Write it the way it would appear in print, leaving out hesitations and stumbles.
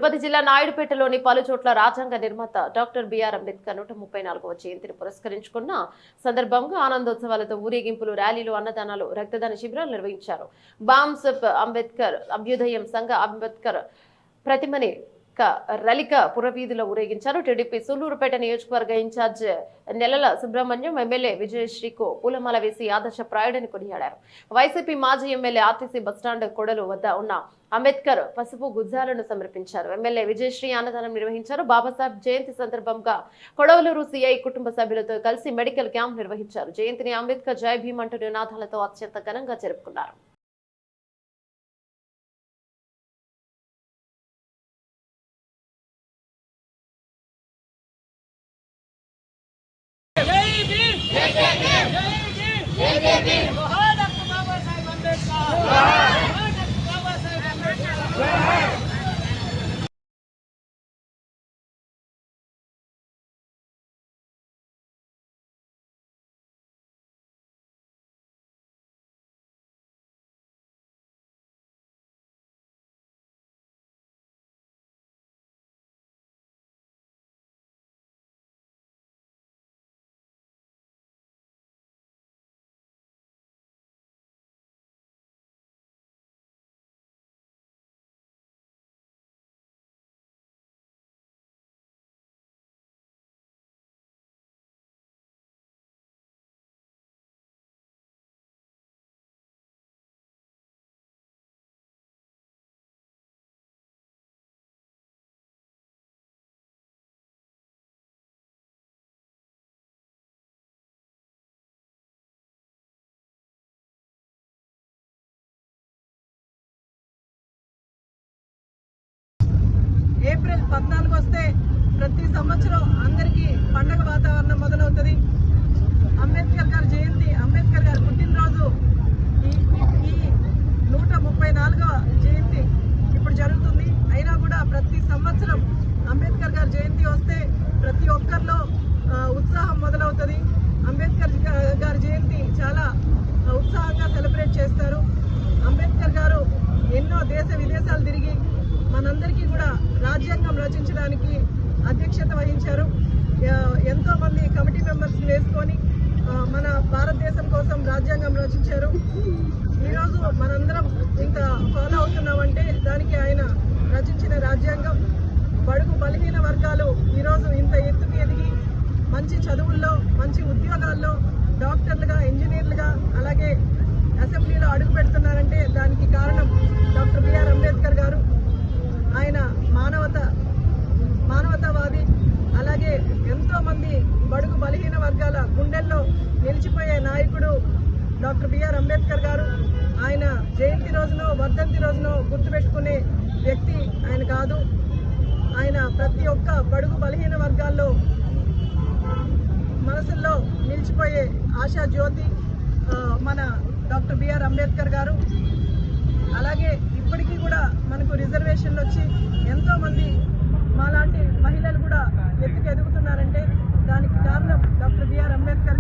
తిరుపతి జిల్లా నాయుడుపేటలోని పలు చోట్ల రాజ్యాంగ నిర్మాత డాక్టర్ బిఆర్ అంబేద్కర్ 134వ జయంతిని పురస్కరించుకున్న సందర్భంగా ఆనందోత్సవాలతో ఊరేగింపులు, ర్యాలీలు, అన్నదానాలు, రక్తదాన శిబిరాలు నిర్వహించారు. బాంసప్ అంబేద్కర్ అభ్యుదయం సంఘ అంబేద్కర్ ప్రతిమని రలిక పురవీధిలో ఊరేగించారు. టీడీపీ సూళ్లూరుపేట నియోజకవర్గ ఇన్ఛార్జ్ నెలల సుబ్రహ్మణ్యం ఎమ్మెల్యే విజయశ్రీకు పూలమాల వేసి ఆదర్శప్రాయుడని కొనియాడారు. వైసీపీ మాజీ ఎమ్మెల్యే ఆర్టీసీ బస్టాండ్ కొడలు వద్ద ఉన్న అంబేద్కర్ పసుపు గుజ్జాలను సమర్పించారు. ఎమ్మెల్యే విజయశ్రీ అన్నదానం నిర్వహించారు. బాబాసాహెబ్ జయంతి సందర్భంగా కొడవలూరు సిఐ కుటుంబ సభ్యులతో కలిసి మెడికల్ క్యాంప్ నిర్వహించారు. జయంతిని అంబేద్కర్ జై భీమ్ అంటూ నినాదాలతో అత్యంత ఘనంగా జరుపుకున్నారు. ఏప్రిల్ 14 వస్తే ప్రతి సంవత్సరం అందరికీ పండగ వాతావరణం మొదలవుతుంది. అంబేద్కర్ గారి జయంతి, అంబేద్కర్ గారి పుట్టినరోజు ఈ 134వ జయంతి ఇప్పుడు జరుగుతుంది. అయినా కూడా ప్రతి సంవత్సరం అంబేద్కర్ గారి జయంతి వస్తే ప్రతి ఒక్కరిలో ఉత్సాహం మొదలవుతుంది. అంబేద్కర్ గారి జయంతి చాలా ఉత్సాహంగా సెలబ్రేట్ చేస్తారు. అంబేద్కర్ గారు ఎన్నో దేశ విదేశాలు తిరిగి మనందరికీ కూడా రాజ్యాంగం రచించడానికి అధ్యక్షత వహించారు. ఎంతో మంది కమిటీ మెంబర్స్ వేసుకొని మన భారతదేశం కోసం రాజ్యాంగం రచించారు. ఈరోజు మనందరం ఇంత ఫాలో అవుతున్నామంటే దానికి ఆయన రచించిన రాజ్యాంగం. బడుగు బలహీన వర్గాలు ఈరోజు ఇంత ఎత్తుకు ఎదిగి మంచి చదువుల్లో, మంచి ఉద్యోగాల్లో, డాక్టర్లుగా, ఇంజనీర్లుగా, అలాగే అసెంబ్లీలో అడుగు పెడుతున్నారంటే దానికి కారణం డాక్టర్ బిఆర్ అంబేద్కర్ గారు. ఆయన మానవతావాది. అలాగే ఎంతో మంది బడుగు బలహీన వర్గాల గుండెల్లో నిలిచిపోయే నాయకుడు డాక్టర్ బిఆర్ అంబేద్కర్ గారు. ఆయన జయంతి రోజునో వర్ధంతి రోజునో గుర్తుపెట్టుకునే వ్యక్తి ఆయన కాదు. ఆయన ప్రతి ఒక్క బడుగు బలహీన వర్గాల్లో మనసుల్లో నిలిచిపోయే ఆశా జ్యోతి మన డాక్టర్ బిఆర్ అంబేద్కర్ గారు. అలాగే ఇప్పటికీ కూడా మనకు రిజర్వేషన్లు వచ్చి ఎంతోమంది మాలాంటి మహిళలు కూడా ఎత్తుకు ఎదుగుతున్నారంటే దానికి కారణం డాక్టర్ బిఆర్ అంబేద్కర్